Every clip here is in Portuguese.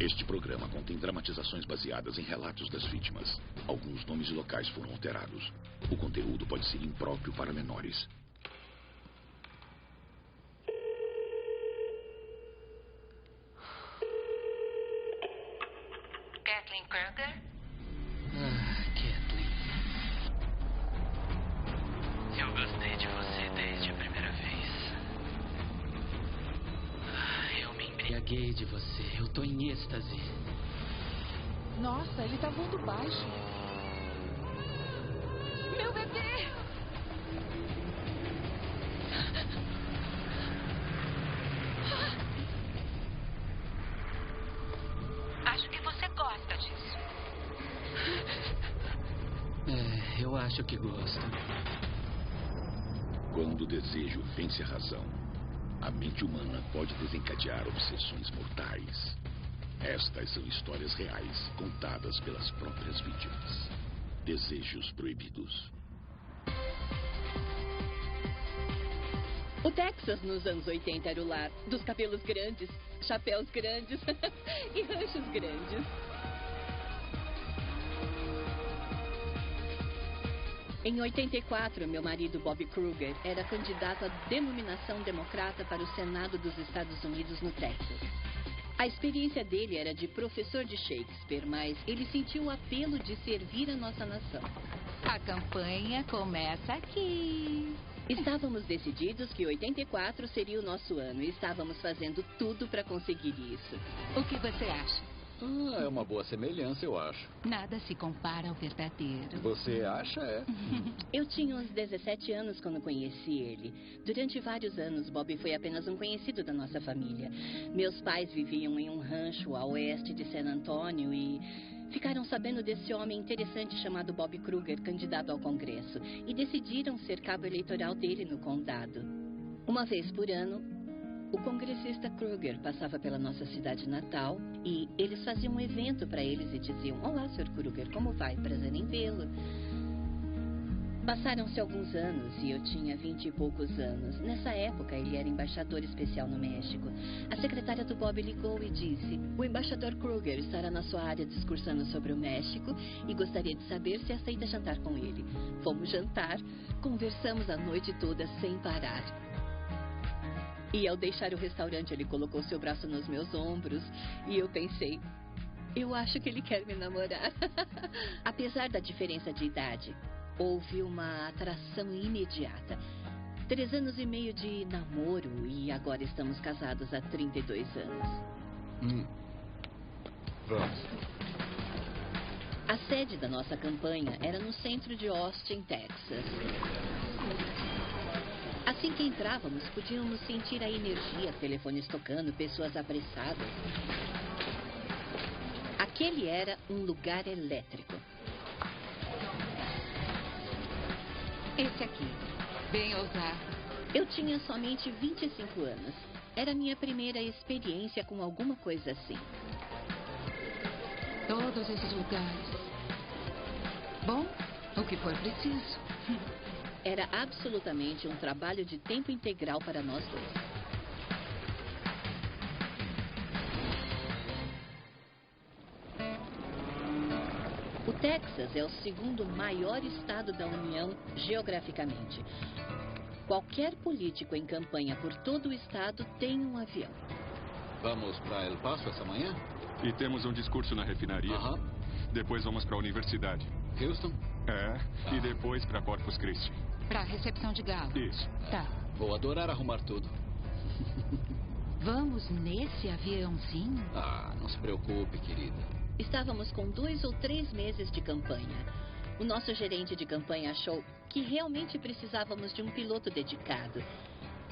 Este programa contém dramatizações baseadas em relatos das vítimas. Alguns nomes de locais foram alterados. O conteúdo pode ser impróprio para menores. Kathleen Kruger? Kathleen. Eu gostei de você desde a primeira vez. Eu me embriaguei de você. Eu tô em êxtase. Nossa, ele tá voando baixo. Meu bebê! Acho que você gosta disso. Eu acho que gosto. Quando o desejo vence a razão, a mente humana pode desencadear obsessões mortais. Estas são histórias reais contadas pelas próprias vítimas. Desejos proibidos. O Texas nos anos 80 era o lar dos cabelos grandes, chapéus grandes e ranchos grandes. Em 84, meu marido Bob Kruger era candidato à denominação democrata para o Senado dos Estados Unidos no Texas. A experiência dele era de professor de Shakespeare, mas ele sentiu o apelo de servir a nossa nação. A campanha começa aqui. Estávamos decididos que 84 seria o nosso ano e estávamos fazendo tudo para conseguir isso. O que você acha? É uma boa semelhança, eu acho. Nada se compara ao verdadeiro. Você acha, é? Eu tinha uns 17 anos quando conheci ele. Durante vários anos, Bob foi apenas um conhecido da nossa família. Meus pais viviam em um rancho a oeste de San Antônio e ficaram sabendo desse homem interessante chamado Bob Kruger, candidato ao Congresso, e decidiram ser cabo eleitoral dele no condado. Uma vez por ano, o congressista Kruger passava pela nossa cidade natal e eles faziam um evento para eles e diziam: "Olá, Sr. Kruger, como vai? Prazer em vê-lo." Passaram-se alguns anos e eu tinha 20 e poucos anos. Nessa época, ele era embaixador especial no México. A secretária do Bob ligou e disse: "O embaixador Kruger estará na sua área discursando sobre o México e gostaria de saber se aceita jantar com ele." Fomos jantar, conversamos a noite toda sem parar. E ao deixar o restaurante, ele colocou seu braço nos meus ombros e eu pensei: eu acho que ele quer me namorar. Apesar da diferença de idade, houve uma atração imediata. 3 anos e meio de namoro e agora estamos casados há 32 anos. Vamos. A sede da nossa campanha era no centro de Austin, Texas. Assim que entrávamos, podíamos sentir a energia, telefones tocando, pessoas apressadas. Aquele era um lugar elétrico. Esse aqui. Bem ousado. Eu tinha somente 25 anos. Era minha primeira experiência com alguma coisa assim. Todos esses lugares. Bom, o que for preciso. Era absolutamente um trabalho de tempo integral para nós dois. O Texas é o segundo maior estado da União geograficamente. Qualquer político em campanha por todo o estado tem um avião. Vamos para El Paso essa manhã? E temos um discurso na refinaria. Depois vamos para a universidade. Houston? E depois para Corpus Christi. Pra recepção de galo. Isso. Tá. Vou adorar arrumar tudo. Vamos nesse aviãozinho? Não se preocupe, querida. Estávamos com 2 ou 3 meses de campanha. O nosso gerente de campanha achou que realmente precisávamos de um piloto dedicado.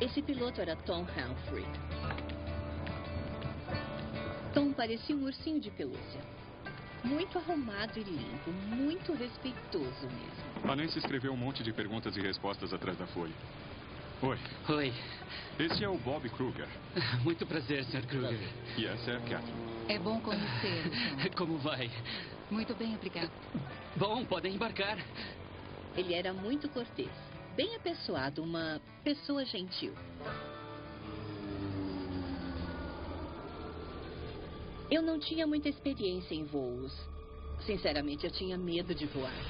Esse piloto era Tom Humphrey. Tom parecia um ursinho de pelúcia. Muito arrumado e limpo, muito respeitoso mesmo. A Nancy escreveu um monte de perguntas e respostas atrás da folha. Oi. Oi. Esse é o Bob Kruger. Muito prazer, Sr. Kruger. E essa é a Kathleen. É bom conhecê-lo. Como vai? Muito bem, obrigado. Bom, podem embarcar. Ele era muito cortês, bem apessoado, uma pessoa gentil. Eu não tinha muita experiência em voos. Sinceramente, eu tinha medo de voar.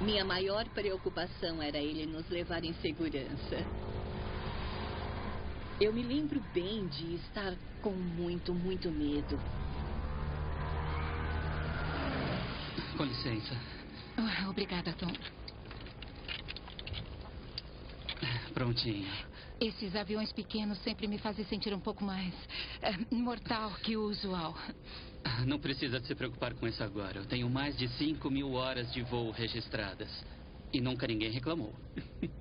Minha maior preocupação era ele nos levar em segurança. Eu me lembro bem de estar com muito medo. Com licença. Obrigada, Tom. Prontinho. Esses aviões pequenos sempre me fazem sentir um pouco mais mortal que o usual. Não precisa se preocupar com isso agora. Eu tenho mais de 5.000 horas de voo registradas. E nunca ninguém reclamou.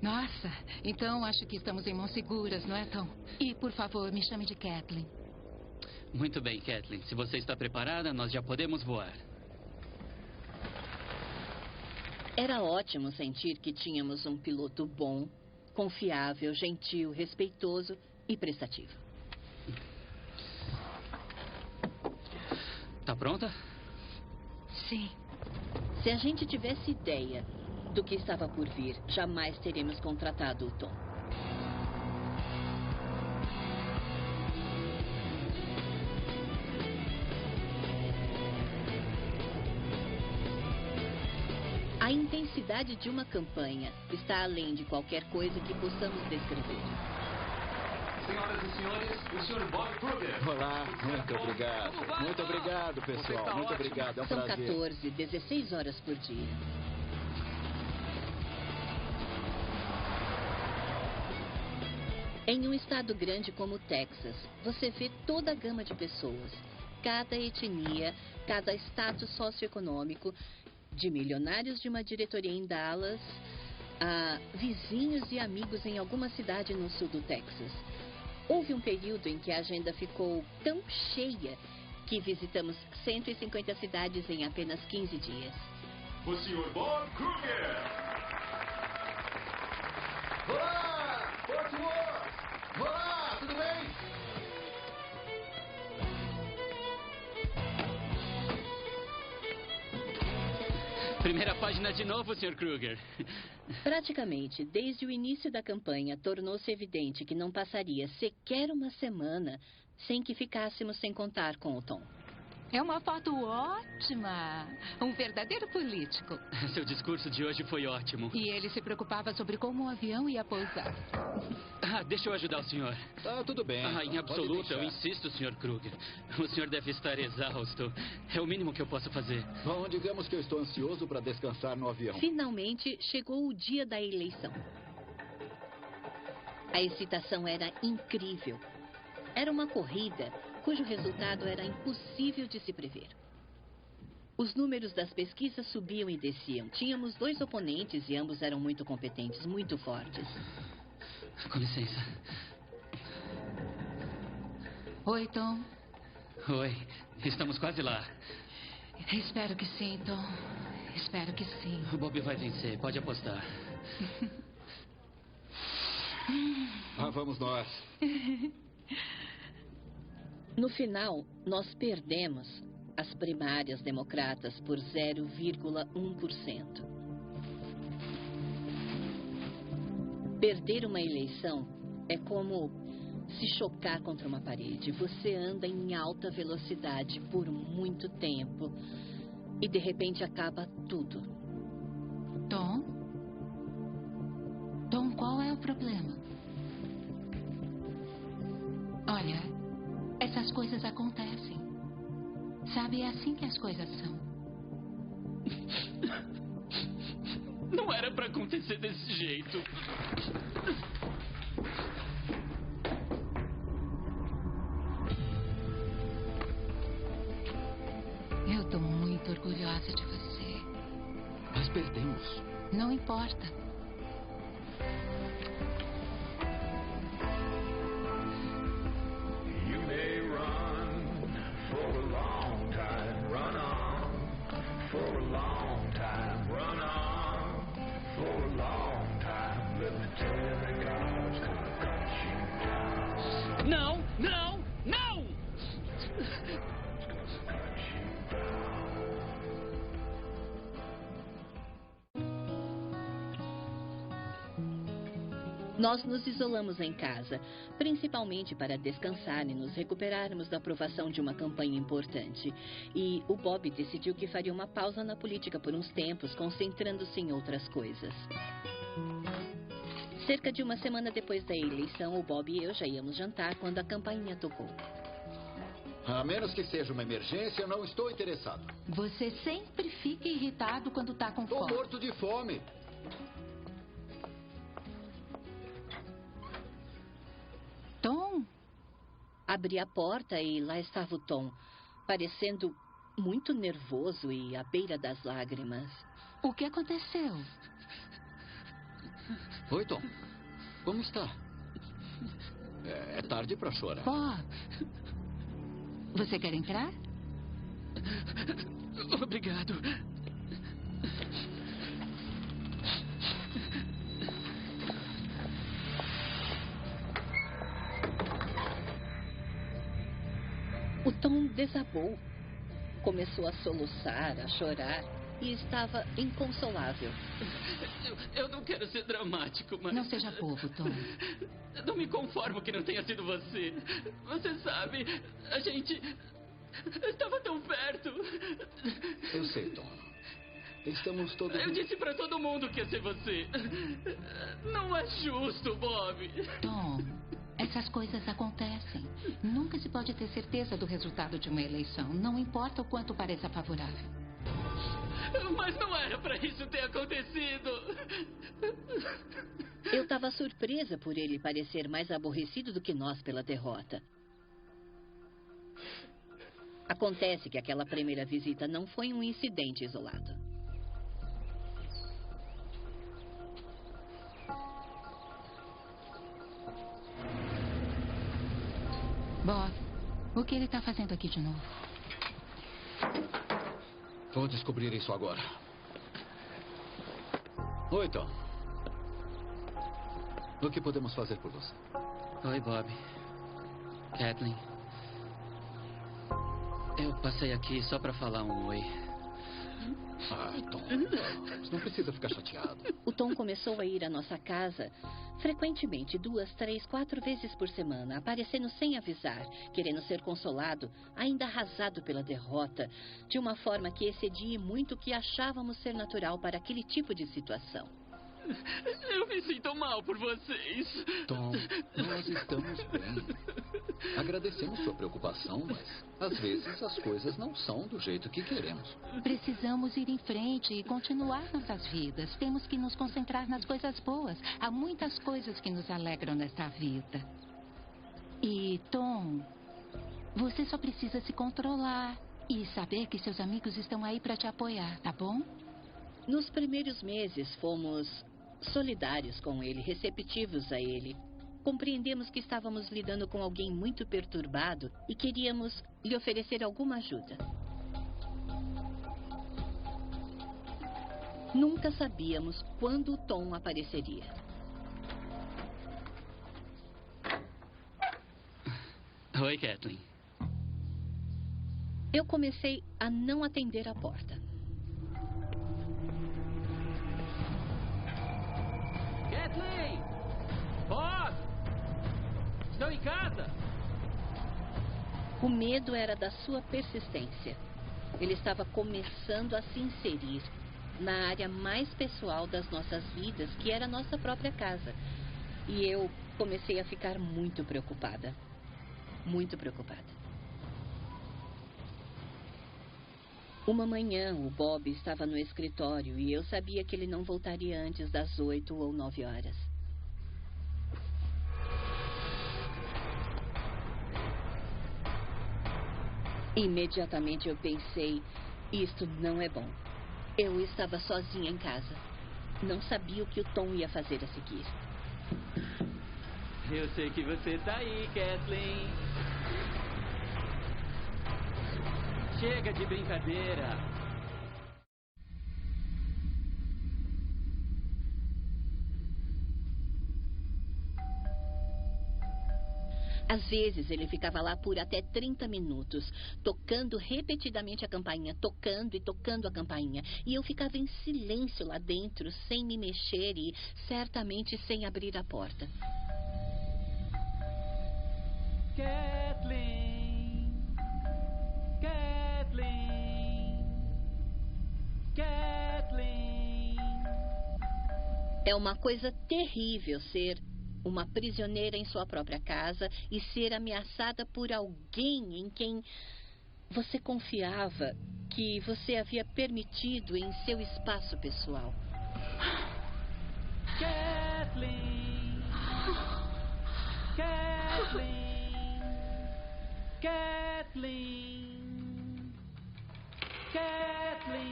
Nossa, então acho que estamos em mãos seguras, não é, Tom? E, por favor, me chame de Kathleen. Muito bem, Kathleen. Se você está preparada, nós já podemos voar. Era ótimo sentir que tínhamos um piloto bom, confiável, gentil, respeitoso e prestativo. Tá pronta? Sim. Se a gente tivesse ideia do que estava por vir, jamais teríamos contratado o Tom. A intensidade de uma campanha está além de qualquer coisa que possamos descrever. Senhoras e senhores, o Sr. Bob Kruger. Olá, muito obrigado. Muito obrigado, pessoal. Muito obrigado, é um São prazer. 14, 16 horas por dia. Em um estado grande como o Texas, você vê toda a gama de pessoas. Cada etnia, cada status socioeconômico, de milionários de uma diretoria em Dallas, a vizinhos e amigos em alguma cidade no sul do Texas. Houve um período em que a agenda ficou tão cheia que visitamos 150 cidades em apenas 15 dias. O Sr. Bob Kruger. Olá, Fort Worth! Olá, tudo bem? Primeira página de novo, Sr. Kruger. Praticamente, desde o início da campanha, tornou-se evidente que não passaria sequer uma semana sem que ficássemos sem contar com o Tom. É uma foto ótima. Um verdadeiro político. Seu discurso de hoje foi ótimo. E ele se preocupava sobre como o avião ia pousar. Deixa eu ajudar o senhor. Tá, tudo bem. Em absoluto, eu Pode insisto, Sr. Kruger. O senhor deve estar exausto. É o mínimo que eu posso fazer. deixar. Bom, digamos que eu estou ansioso para descansar no avião. Finalmente, chegou o dia da eleição. A excitação era incrível. Era uma corrida cujo resultado era impossível de se prever. Os números das pesquisas subiam e desciam. Tínhamos 2 oponentes e ambos eram muito competentes, muito fortes. Com licença. Oi, Tom. Oi, estamos quase lá. Espero que sim, Tom. Espero que sim. O Bob vai vencer, pode apostar. Vamos nós. No final, nós perdemos as primárias democratas por 0,1%. Perder uma eleição é como se chocar contra uma parede. Você anda em alta velocidade por muito tempo e de repente acaba tudo. Tom? Tom, qual é o problema? Olha, essas coisas acontecem. Sabe, é assim que as coisas são. Não era pra acontecer desse jeito. Eu tô muito orgulhosa de você. Nós perdemos. Não importa. You may run for a long time, run on for a long time, run on for a long time. Let me tell you that God's gonna cut you down. Não, não, não! Cut you down. Nós nos isolamos em casa, principalmente para descansar e nos recuperarmos da aprovação de uma campanha importante. E o Bob decidiu que faria uma pausa na política por uns tempos, concentrando-se em outras coisas. Cerca de uma semana depois da eleição, o Bob e eu já íamos jantar quando a campainha tocou. A menos que seja uma emergência, eu não estou interessado. Você sempre fica irritado quando tá com Estou fome. morto de fome. Tom, Abri a porta e lá estava o Tom, parecendo muito nervoso e à beira das lágrimas. o que aconteceu? Oi, Tom. Como está? É tarde para chorar. Bob, você quer entrar? Obrigado. O Tom desabou. Começou a soluçar, a chorar e estava inconsolável. Eu não quero ser dramático, mas... Não seja bobo, Tom. Não me conformo que não tenha sido você. Você sabe, a gente estava tão perto. Eu sei, Tom. Estamos todos... Eu disse pra todo mundo que ia ser você. Não é justo, Bob. Tom, essas coisas acontecem. Nunca se pode ter certeza do resultado de uma eleição. Não importa o quanto pareça favorável. Mas não era pra isso ter acontecido. Eu estava surpresa por ele parecer mais aborrecido do que nós pela derrota. Acontece que aquela primeira visita não foi um incidente isolado. Bob, o que ele está fazendo aqui de novo? Vou descobrir isso agora. Oi, Tom. O que podemos fazer por você? Oi, Bob. Kathleen. Eu passei aqui só pra falar um oi. Ah, Tom. Não precisa ficar chateado. O Tom começou a ir à nossa casa frequentemente, 2, 3, 4 vezes por semana, aparecendo sem avisar, querendo ser consolado, ainda arrasado pela derrota, de uma forma que excedia muito o que achávamos ser natural para aquele tipo de situação. Eu me sinto mal por vocês. Tom, nós estamos bem. Agradecemos sua preocupação, mas às vezes as coisas não são do jeito que queremos. Precisamos ir em frente e continuar nossas vidas. Temos que nos concentrar nas coisas boas. Há muitas coisas que nos alegram nesta vida. E, Tom, você só precisa se controlar e saber que seus amigos estão aí para te apoiar, tá bom? Nos primeiros meses, fomos solidários com ele, receptivos a ele. Compreendemos que estávamos lidando com alguém muito perturbado e queríamos lhe oferecer alguma ajuda. Nunca sabíamos quando o Tom apareceria. Oi, Kathleen. Eu comecei a não atender a porta. Kathleen! Bob! Estão em casa? O medo era da sua persistência. Ele estava começando a se inserir na área mais pessoal das nossas vidas, que era a nossa própria casa. E eu comecei a ficar muito preocupada. Muito preocupada. Uma manhã, o Bob estava no escritório e eu sabia que ele não voltaria antes das 8 ou 9 horas. Imediatamente eu pensei, isto não é bom. Eu estava sozinha em casa. Não sabia o que o Tom ia fazer a seguir. Eu sei que você tá aí, Kathleen. Chega de brincadeira. Às vezes, ele ficava lá por até 30 minutos, tocando repetidamente a campainha, tocando e tocando a campainha. E eu ficava em silêncio lá dentro, sem me mexer e certamente sem abrir a porta. Kathleen, Kathleen, Kathleen. É uma coisa terrível ser uma prisioneira em sua própria casa e ser ameaçada por alguém em quem você confiava, que você havia permitido em seu espaço pessoal. Kathleen, Kathleen, Kathleen, Kathleen.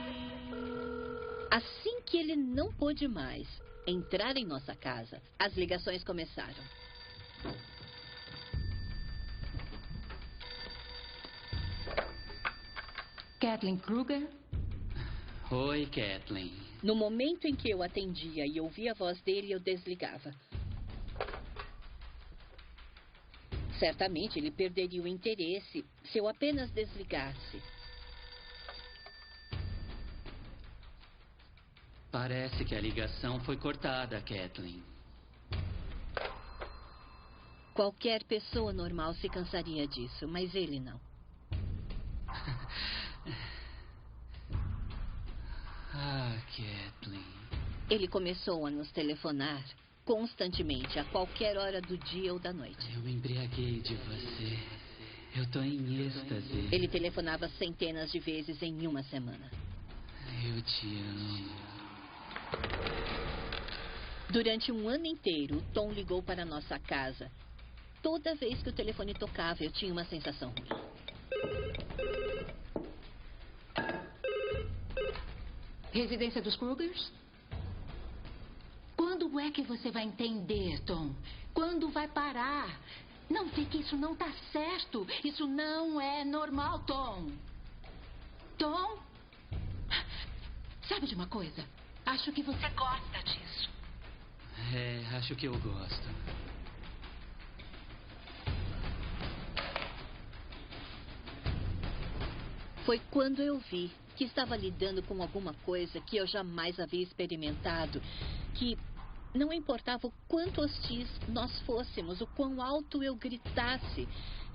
Assim que ele não pôde mais entrar em nossa casa, as ligações começaram. Kathleen Kruger? Oi, Kathleen. No momento em que eu atendia e ouvia a voz dele, eu desligava. Certamente ele perderia o interesse se eu apenas desligasse. Parece que a ligação foi cortada, Kathleen. Qualquer pessoa normal se cansaria disso, mas ele não. Ah, Kathleen. Ele começou a nos telefonar constantemente, a qualquer hora do dia ou da noite. Eu me embriaguei de você. Eu tô em êxtase. Ele telefonava centenas de vezes em uma semana. Eu te amo. Durante um ano inteiro, o Tom ligou para nossa casa. Toda vez que o telefone tocava, eu tinha uma sensação ruim. Residência dos Krugers? Quando é que você vai entender, Tom? Quando vai parar? Não vê que isso não tá certo. Isso não é normal, Tom. Tom? Sabe de uma coisa? Acho que você gosta disso. É, acho que eu gosto. Foi quando eu vi que estava lidando com alguma coisa que eu jamais havia experimentado, que não importava o quanto hostis nós fôssemos, o quão alto eu gritasse,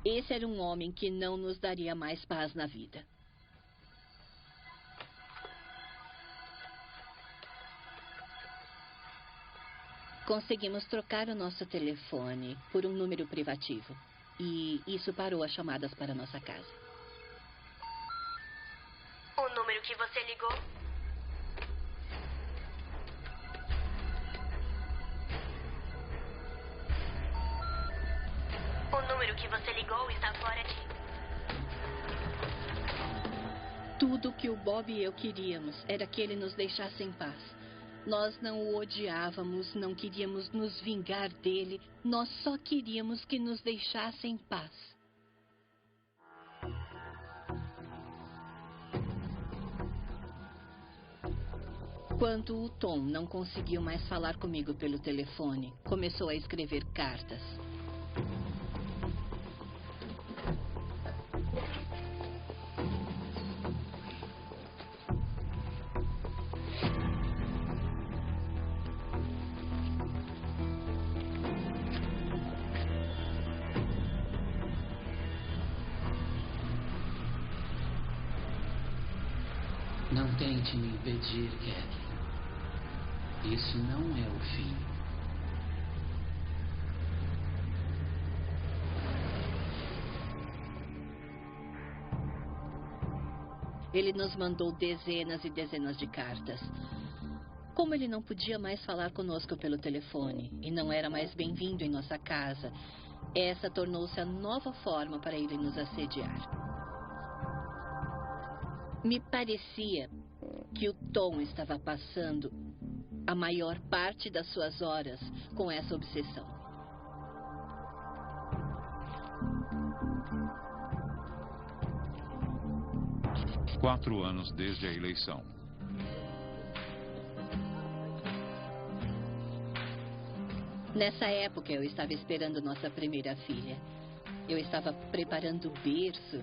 esse era um homem que não nos daria mais paz na vida. Conseguimos trocar o nosso telefone por um número privativo. E isso parou as chamadas para nossa casa. O número que você ligou? O número que você ligou está fora de... Tudo o que o Bob e eu queríamos era que ele nos deixasse em paz. Nós não o odiávamos, não queríamos nos vingar dele. Nós só queríamos que nos deixasse em paz. Quando o Tom não conseguiu mais falar comigo pelo telefone, começou a escrever cartas. Não tente me impedir, Kathleen. Isso não é o fim. Ele nos mandou dezenas e dezenas de cartas. Como ele não podia mais falar conosco pelo telefone e não era mais bem-vindo em nossa casa, essa tornou-se a nova forma para ele nos assediar. Me parecia que o Tom estava passando a maior parte das suas horas com essa obsessão. Quatro anos desde a eleição. Nessa época, eu estava esperando nossa primeira filha. Eu estava preparando o berço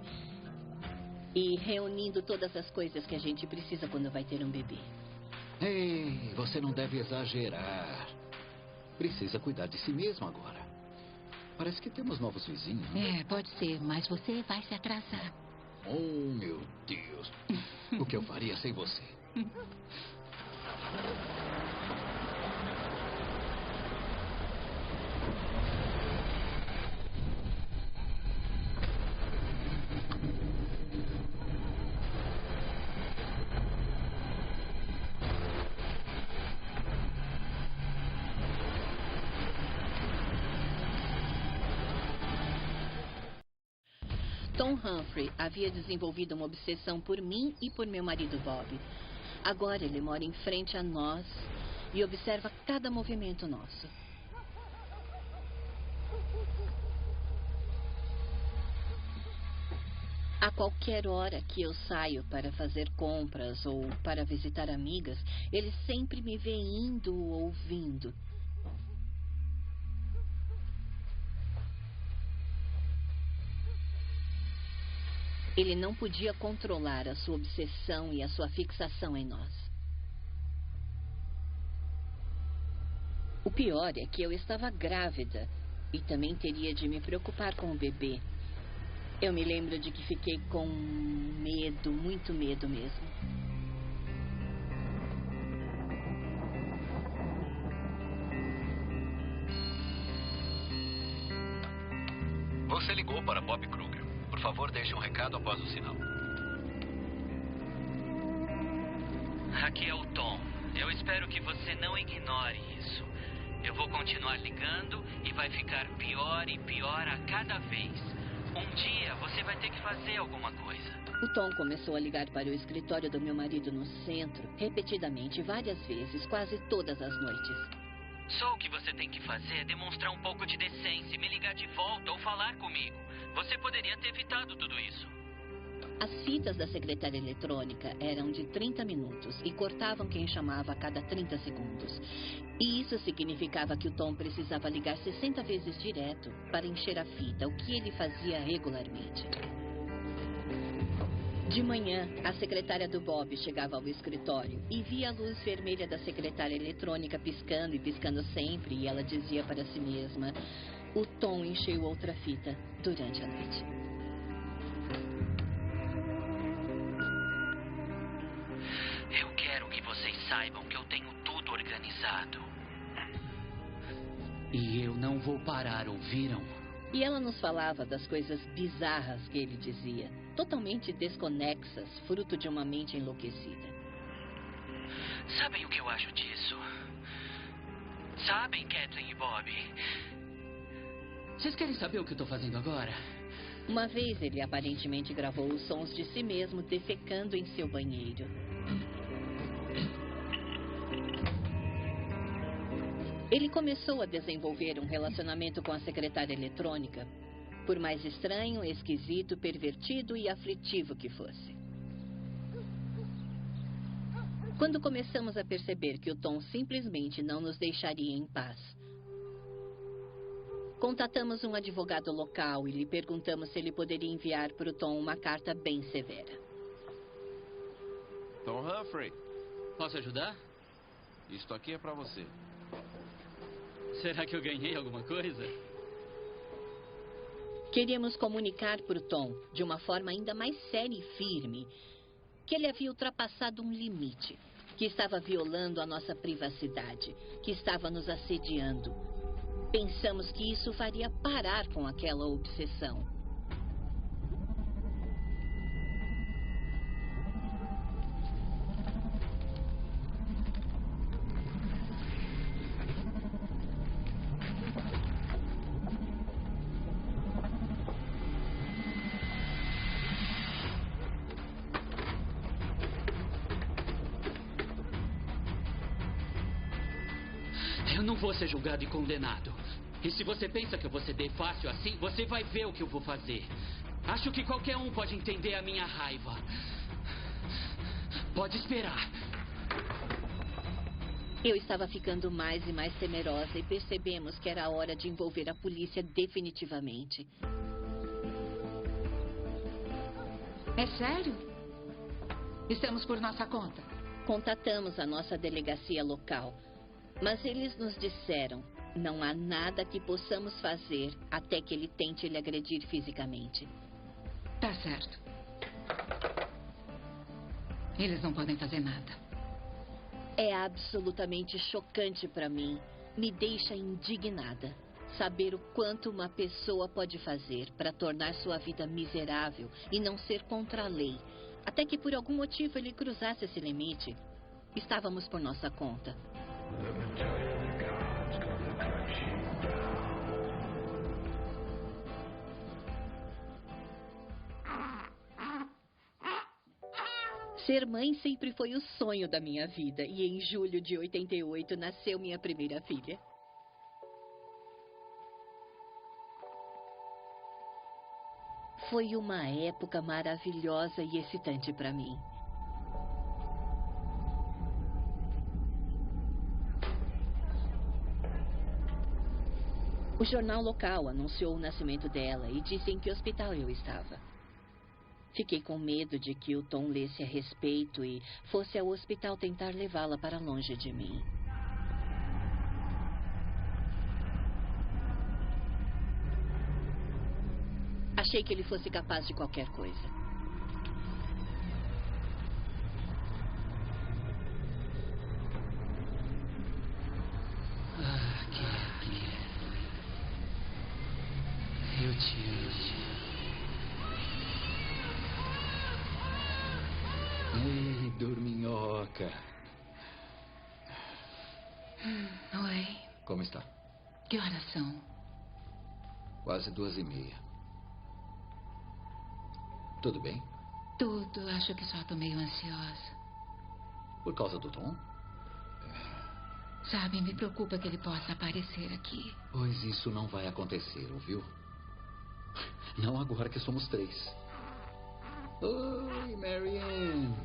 e reunindo todas as coisas que a gente precisa quando vai ter um bebê. Ei, você não deve exagerar. Precisa cuidar de si mesmo agora. Parece que temos novos vizinhos. É, pode ser, mas você vai se atrasar. Oh, meu Deus. O que eu faria sem você? Tom Humphrey havia desenvolvido uma obsessão por mim e por meu marido Bob. Agora ele mora em frente a nós e observa cada movimento nosso. A qualquer hora que eu saio para fazer compras ou para visitar amigas, ele sempre me vê indo ou vindo. Ele não podia controlar a sua obsessão e a sua fixação em nós. O pior é que eu estava grávida e também teria de me preocupar com o bebê. Eu me lembro de que fiquei com medo, muito medo mesmo. Você ligou para Bob Kruger. Por favor, deixe um recado após o sinal. Aqui é o Tom. Eu espero que você não ignore isso. Eu vou continuar ligando e vai ficar pior e pior a cada vez. Um dia você vai ter que fazer alguma coisa. O Tom começou a ligar para o escritório do meu marido no centro, repetidamente, várias vezes, quase todas as noites. Só o que você tem que fazer é demonstrar um pouco de decência e me ligar de volta ou falar comigo. Você poderia ter evitado tudo isso. As fitas da secretária eletrônica eram de 30 minutos e cortavam quem chamava a cada 30 segundos. E isso significava que o Tom precisava ligar 60 vezes direto para encher a fita, o que ele fazia regularmente. De manhã, a secretária do Bob chegava ao escritório e via a luz vermelha da secretária eletrônica piscando e piscando sempre, e ela dizia para si mesma: o Tom encheu outra fita durante a noite. Eu quero que vocês saibam que eu tenho tudo organizado. E eu não vou parar, ouviram? E ela nos falava das coisas bizarras que ele dizia, totalmente desconexas, fruto de uma mente enlouquecida. Sabem o que eu acho disso? Sabem, Kathleen e Bob? Vocês querem saber o que eu tô fazendo agora? Uma vez ele aparentemente gravou os sons de si mesmo defecando em seu banheiro. Ele começou a desenvolver um relacionamento com a secretária eletrônica, por mais estranho, esquisito, pervertido e aflitivo que fosse. Quando começamos a perceber que o Tom simplesmente não nos deixaria em paz, contatamos um advogado local e lhe perguntamos se ele poderia enviar para o Tom uma carta bem severa. Tom Humphrey, Posso ajudar? isto aqui é para você. Será que eu ganhei alguma coisa? Queríamos comunicar para o Tom, de uma forma ainda mais séria e firme, que ele havia ultrapassado um limite, que estava violando a nossa privacidade, que estava nos assediando. Pensamos que isso faria parar com aquela obsessão. Eu não vou ser julgado e condenado. E se você pensa que eu vou ceder fácil assim, você vai ver o que eu vou fazer. Acho que qualquer um pode entender a minha raiva. Pode esperar. Eu estava ficando mais e mais temerosa e percebemos que era hora de envolver a polícia definitivamente. É sério? Estamos por nossa conta. Contatamos a nossa delegacia local, mas eles nos disseram: não há nada que possamos fazer até que ele tente lhe agredir fisicamente. Tá certo. Eles não podem fazer nada. É absolutamente chocante para mim. Me deixa indignada saber o quanto uma pessoa pode fazer para tornar sua vida miserável e não ser contra a lei, até que por algum motivo ele cruzasse esse limite. Estávamos por nossa conta. Ser mãe sempre foi o sonho da minha vida e em julho de 88 nasceu minha primeira filha. Foi uma época maravilhosa e excitante para mim. O jornal local anunciou o nascimento dela e disse em que hospital eu estava. Fiquei com medo de que o Tom lesse a respeito e fosse ao hospital tentar levá-la para longe de mim. Achei que ele fosse capaz de qualquer coisa. Kathleen. Eu te amo. Ei, dorminhoca. Oi. Como está? Que horas são? Quase 2:30. Tudo bem? Tudo. Acho que só tô meio ansiosa. Por causa do Tom? Sabe, me preocupa que ele possa aparecer aqui. Pois isso não vai acontecer, ouviu? Não agora que somos 3. Oi, Marianne.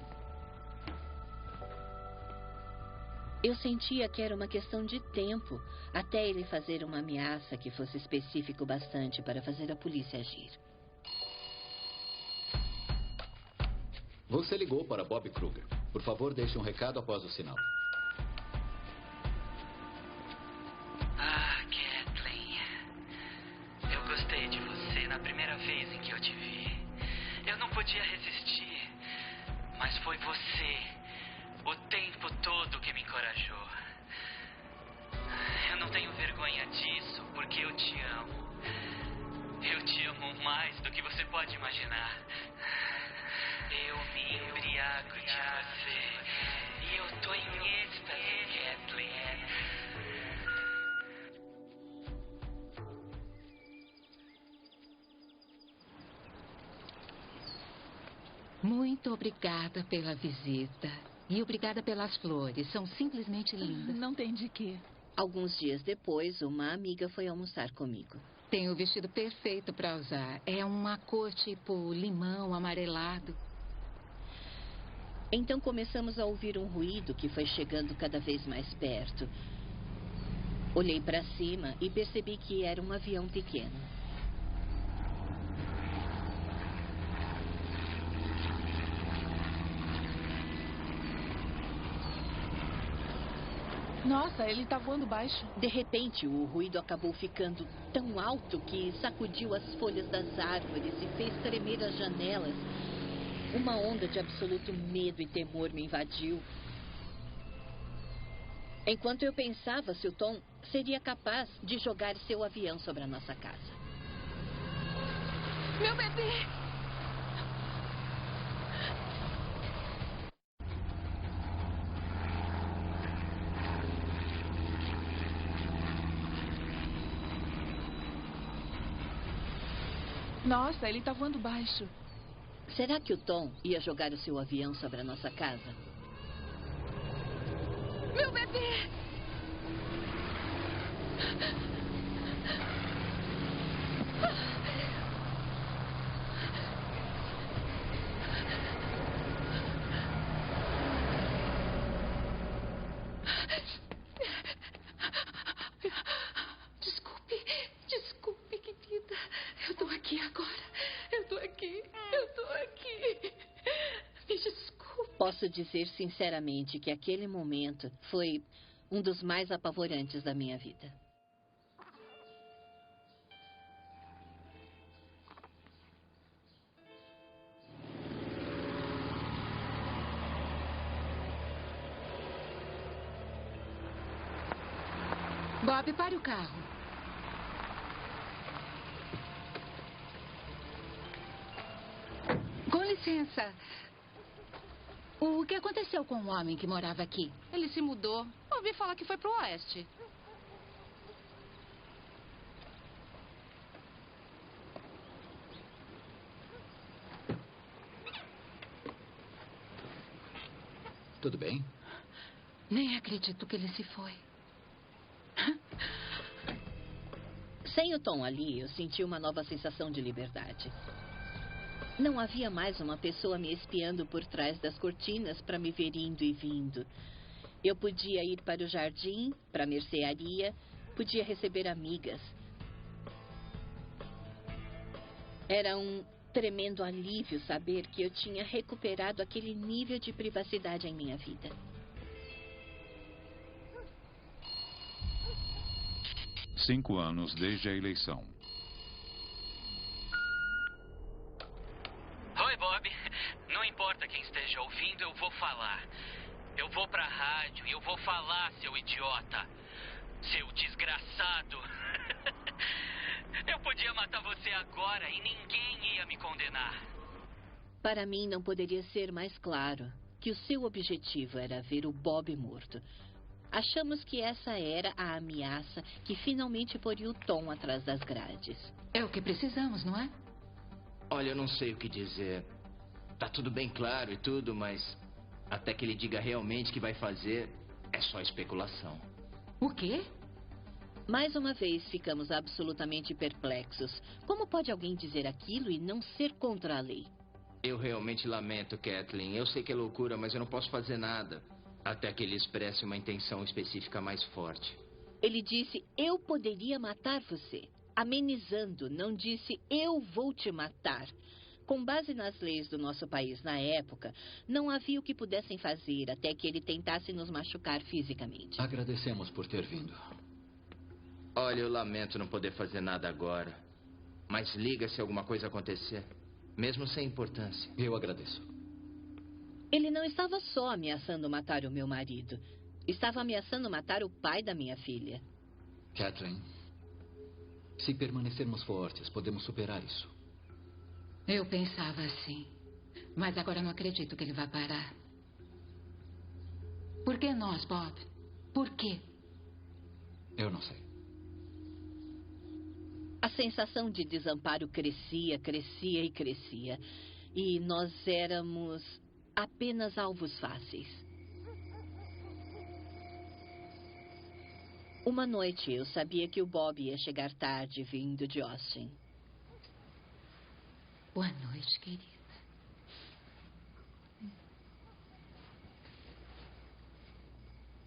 Eu sentia que era uma questão de tempo até ele fazer uma ameaça que fosse específico bastante para fazer a polícia agir. Você ligou para Bob Kruger. Por favor, deixe um recado após o sinal. Kathleen. Eu gostei de você na primeira vez em que eu te vi. Eu não podia resistir, mas foi você, o tempo todo, que me encorajou. Eu não tenho vergonha disso, porque eu te amo. Eu te amo mais do que você pode imaginar. Eu me embriago de você. E eu tô em êxtase, Kathleen. Muito obrigada pela visita. E obrigada pelas flores. São simplesmente lindas. Não tem de quê. Alguns dias depois, uma amiga foi almoçar comigo. Tenho o vestido perfeito para usar. É uma cor tipo limão amarelado. Então começamos a ouvir um ruído que foi chegando cada vez mais perto. Olhei para cima e percebi que era um avião pequeno. Nossa, ele tá voando baixo. De repente, o ruído acabou ficando tão alto que sacudiu as folhas das árvores e fez tremer as janelas. Uma onda de absoluto medo e temor me invadiu. Enquanto eu pensava se o Tom seria capaz de jogar seu avião sobre a nossa casa. Meu bebê! Nossa, ele tá voando baixo. Será que o Tom ia jogar o seu avião sobre a nossa casa? Meu bebê! Desculpe, querida. Eu tô aqui agora. Eu tô aqui. Posso dizer sinceramente que aquele momento foi um dos mais apavorantes da minha vida. Bob, pare o carro. Com licença. O que aconteceu com o homem que morava aqui? Ele se mudou. Ouvi falar que foi pro oeste. Tudo bem? Nem acredito que ele se foi. Sem o Tom ali, eu senti uma nova sensação de liberdade. Não havia mais uma pessoa me espiando por trás das cortinas para me ver indo e vindo. Eu podia ir para o jardim, para a mercearia, podia receber amigas. Era um tremendo alívio saber que eu tinha recuperado aquele nível de privacidade em minha vida. Cinco anos desde a eleição. Oi, Bob. Não importa quem esteja ouvindo, eu vou falar. Eu vou pra rádio e eu vou falar, seu idiota. Seu desgraçado. Eu podia matar você agora e ninguém ia me condenar. Para mim, não poderia ser mais claro que o seu objetivo era ver o Bob morto. Achamos que essa era a ameaça que finalmente poria o Tom atrás das grades. É o que precisamos, não é? Olha, eu não sei o que dizer. Tá tudo bem claro e tudo, mas até que ele diga realmente que vai fazer, é só especulação. O quê? Mais uma vez ficamos absolutamente perplexos. Como pode alguém dizer aquilo e não ser contra a lei? Eu realmente lamento, Kathleen. Eu sei que é loucura, mas eu não posso fazer nada. Até que ele expresse uma intenção específica mais forte. Ele disse, eu poderia matar você. Amenizando, não disse, eu vou te matar. Com base nas leis do nosso país na época, não havia o que pudessem fazer até que ele tentasse nos machucar fisicamente. Agradecemos por ter vindo. Olha, eu lamento não poder fazer nada agora. Mas liga se alguma coisa acontecer. Mesmo sem importância. Eu agradeço. Ele não estava só ameaçando matar o meu marido. Estava ameaçando matar o pai da minha filha. Kathleen, se permanecermos fortes, podemos superar isso. Eu pensava assim. Mas agora não acredito que ele vai parar. Por que nós, Bob? Por quê? Eu não sei. A sensação de desamparo crescia, crescia e crescia. E nós éramos apenas alvos fáceis. Uma noite eu sabia que o Bob ia chegar tarde vindo de Austin. Boa noite, querida.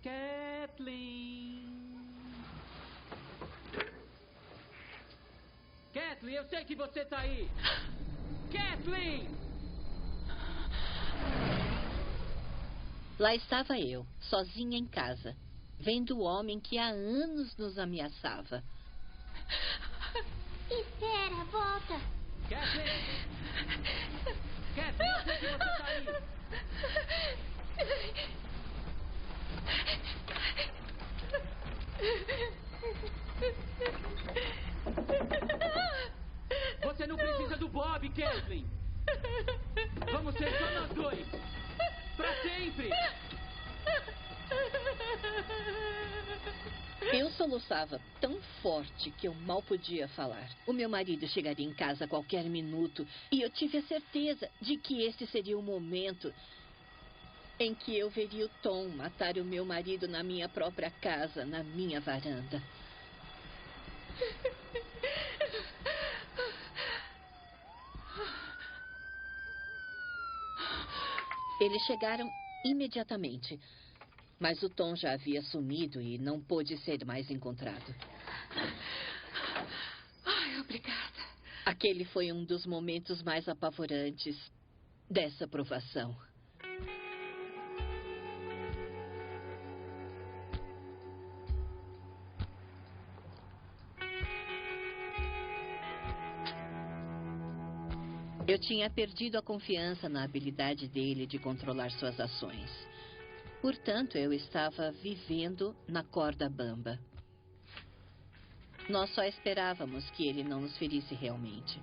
Kathleen. Kathleen, eu sei que você tá aí. Kathleen! Lá estava eu, sozinha em casa, vendo o homem que há anos nos ameaçava. Espera, volta. Kathleen! Kathleen, eu sei que você tá aí. Você não precisa do Bob, Kathleen. Vamos ser só nós dois. Pra sempre. Eu soluçava tão forte que eu mal podia falar. O meu marido chegaria em casa a qualquer minuto e eu tive a certeza de que este seria o momento em que eu veria o Tom matar o meu marido na minha própria casa, na minha varanda. Eles chegaram imediatamente, mas o Tom já havia sumido e não pôde ser mais encontrado. Ai, obrigada. Aquele foi um dos momentos mais apavorantes dessa provação. Eu tinha perdido a confiança na habilidade dele de controlar suas ações. Portanto, eu estava vivendo na corda bamba. Nós só esperávamos que ele não nos ferisse realmente.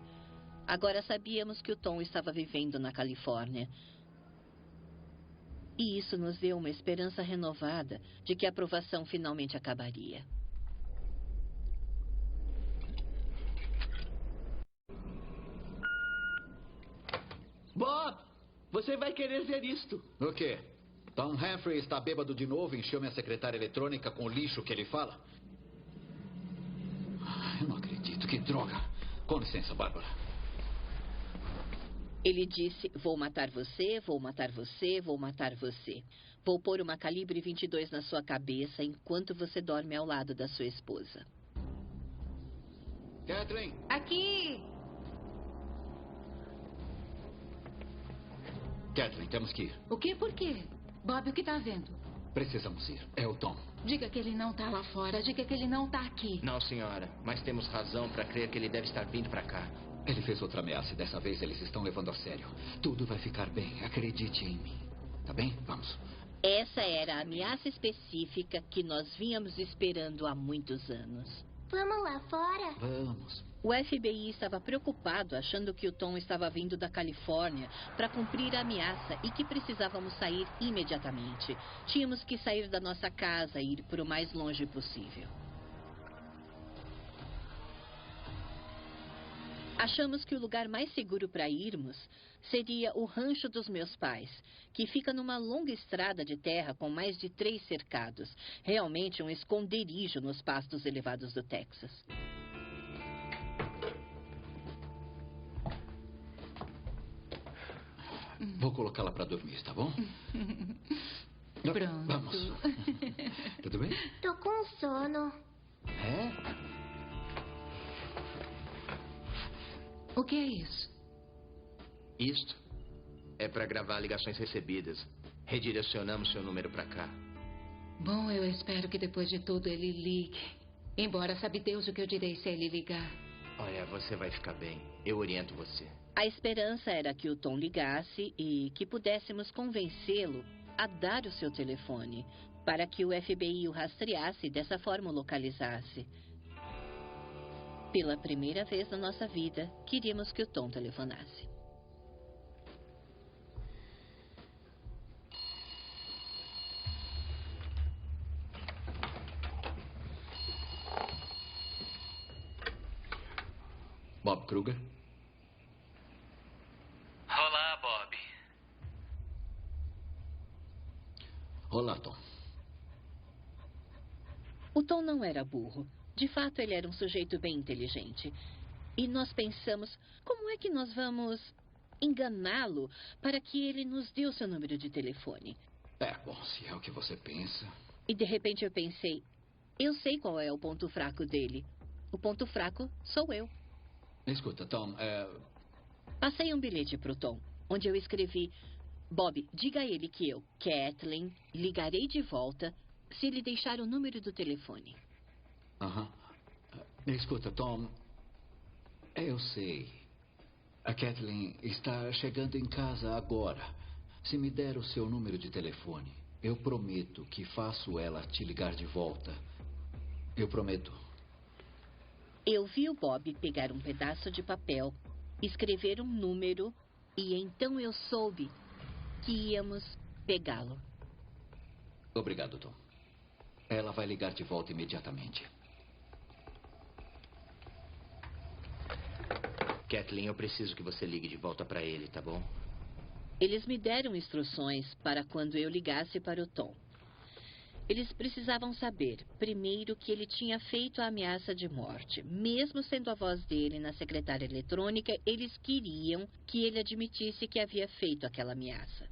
Agora sabíamos que o Tom estava vivendo na Califórnia. E isso nos deu uma esperança renovada de que a aprovação finalmente acabaria. Bob, você vai querer ver isto. O quê? Tom Humphrey está bêbado de novo e encheu minha secretária eletrônica com o lixo que ele fala? Eu não acredito, que droga. Com licença, Bárbara. Ele disse, vou matar você, vou matar você, vou matar você. Vou pôr uma calibre 22 na sua cabeça enquanto você dorme ao lado da sua esposa. Kathleen! Aqui! Kathleen, temos que ir. O quê? Por quê? Bob, o que tá vendo? Precisamos ir. É o Tom. Diga que ele não tá lá fora. Diga que ele não tá aqui. Não, senhora. Mas temos razão para crer que ele deve estar vindo para cá. Ele fez outra ameaça e dessa vez eles estão levando a sério. Tudo vai ficar bem. Acredite em mim. Tá bem? Vamos. Essa era a ameaça específica que nós vínhamos esperando há muitos anos. Vamos lá fora? Vamos. O FBI estava preocupado, achando que o Tom estava vindo da Califórnia para cumprir a ameaça e que precisávamos sair imediatamente. Tínhamos que sair da nossa casa e ir para o mais longe possível. Achamos que o lugar mais seguro para irmos seria o rancho dos meus pais, que fica numa longa estrada de terra com mais de 3 cercados. Realmente um esconderijo nos pastos elevados do Texas. Vou colocá-la para dormir, tá bom? Pronto. Vamos. Tudo bem? Tô com sono. É? O que é isso? Isto é para gravar ligações recebidas. Redirecionamos seu número para cá. Bom, eu espero que depois de tudo ele ligue. Embora sabe Deus o que eu direi se ele ligar. Olha, você vai ficar bem. Eu oriento você. A esperança era que o Tom ligasse e que pudéssemos convencê-lo a dar o seu telefone, para que o FBI o rastreasse e dessa forma o localizasse. Pela primeira vez na nossa vida, queríamos que o Tom telefonasse. Bob Kruger? Olá, Bob. Olá, Tom. O Tom não era burro. De fato, ele era um sujeito bem inteligente. E nós pensamos, como é que nós vamos enganá-lo para que ele nos dê o seu número de telefone? Bom, se é o que você pensa. E de repente eu pensei, eu sei qual é o ponto fraco dele. O ponto fraco sou eu. Escuta, Tom, Passei um bilhete pro Tom, onde eu escrevi, Bob, diga a ele que eu, Kathleen, ligarei de volta se ele deixar o número do telefone. Escuta, Tom, eu sei. A Kathleen está chegando em casa agora. Se me der o seu número de telefone, eu prometo que faço ela te ligar de volta. Eu prometo. Eu vi o Bob pegar um pedaço de papel, escrever um número, e então eu soube que íamos pegá-lo. Obrigado, Tom. Ela vai ligar de volta imediatamente. Kathleen, eu preciso que você ligue de volta para ele, tá bom? Eles me deram instruções para quando eu ligasse para o Tom. Eles precisavam saber, primeiro, que ele tinha feito a ameaça de morte. Mesmo sendo a voz dele na secretária eletrônica, eles queriam que ele admitisse que havia feito aquela ameaça.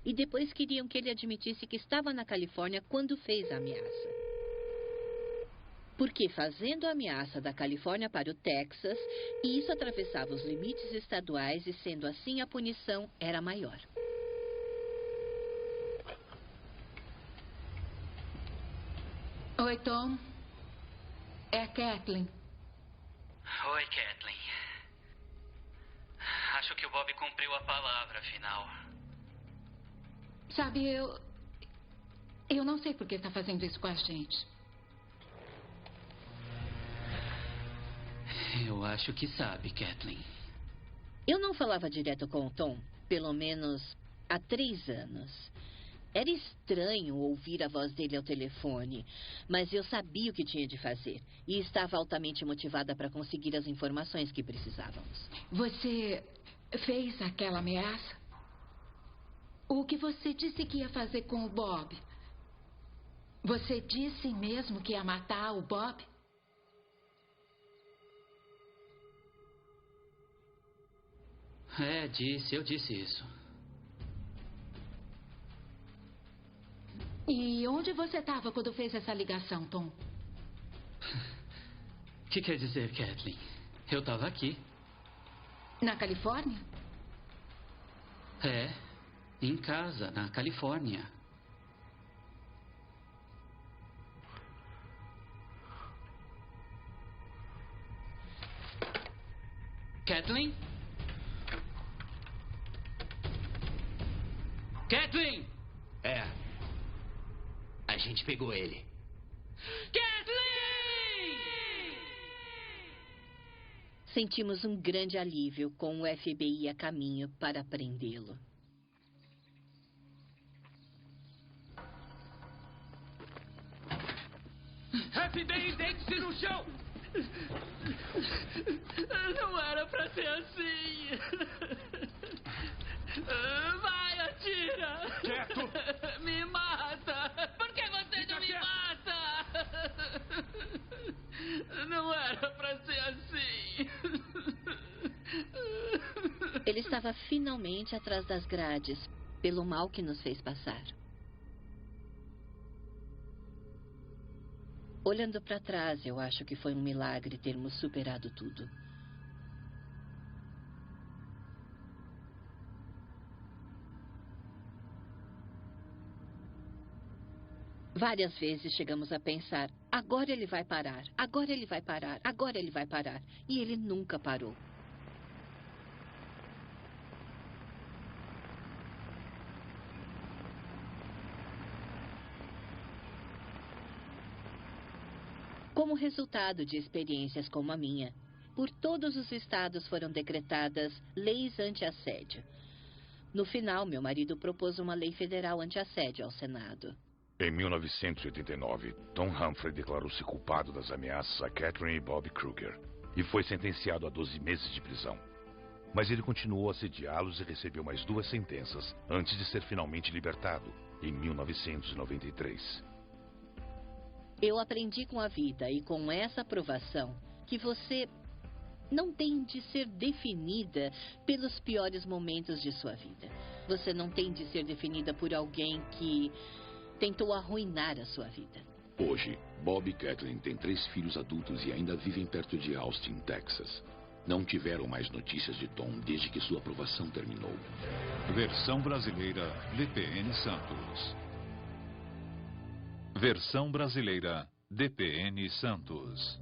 E depois queriam que ele admitisse que estava na Califórnia quando fez a ameaça. Porque fazendo a ameaça da Califórnia para o Texas, isso atravessava os limites estaduais e, sendo assim, a punição era maior. Oi, Tom. É a Kathleen. Oi, Kathleen. A acho que o Bob cumpriu a palavra, afinal. Sabe, eu não sei por que está fazendo isso com a gente. Eu acho que sabe, Kathleen. Eu não falava direto com o Tom, pelo menos há 3 anos. Era estranho ouvir a voz dele ao telefone, mas eu sabia o que tinha de fazer e estava altamente motivada para conseguir as informações que precisávamos. Você fez aquela ameaça? O que você disse que ia fazer com o Bob? Você disse mesmo que ia matar o Bob? Eu disse isso. E onde você estava quando fez essa ligação, Tom? O que quer dizer, Kathleen? Eu estava aqui. Na Califórnia? Em casa, na Califórnia. Kathleen? Kathleen! A gente pegou ele. Kathleen! Sentimos um grande alívio com o FBI a caminho para prendê-lo. FBI, deite-se no chão! Não era pra ser assim. Vai, atira! Quieto! Me mata! Por que você não me mata? Não era pra ser assim. Ele estava finalmente atrás das grades, pelo mal que nos fez passar. Olhando para trás, eu acho que foi um milagre termos superado tudo. Várias vezes chegamos a pensar, agora ele vai parar, agora ele vai parar, agora ele vai parar. E ele nunca parou. Como resultado de experiências como a minha, por todos os estados foram decretadas leis anti-assédio. No final, meu marido propôs uma lei federal anti-assédio ao Senado. Em 1989, Tom Humphrey declarou-se culpado das ameaças a Kathleen e Bob Kruger e foi sentenciado a 12 meses de prisão. Mas ele continuou a assediá-los e recebeu mais 2 sentenças antes de ser finalmente libertado, em 1993. Eu aprendi com a vida e com essa aprovação que você não tem de ser definida pelos piores momentos de sua vida. Você não tem de ser definida por alguém que tentou arruinar a sua vida. Hoje, Bob e Kathleen têm 3 filhos adultos e ainda vivem perto de Austin, Texas. Não tiveram mais notícias de Tom desde que sua aprovação terminou. Versão brasileira DPN Santos. Versão brasileira DPN Santos.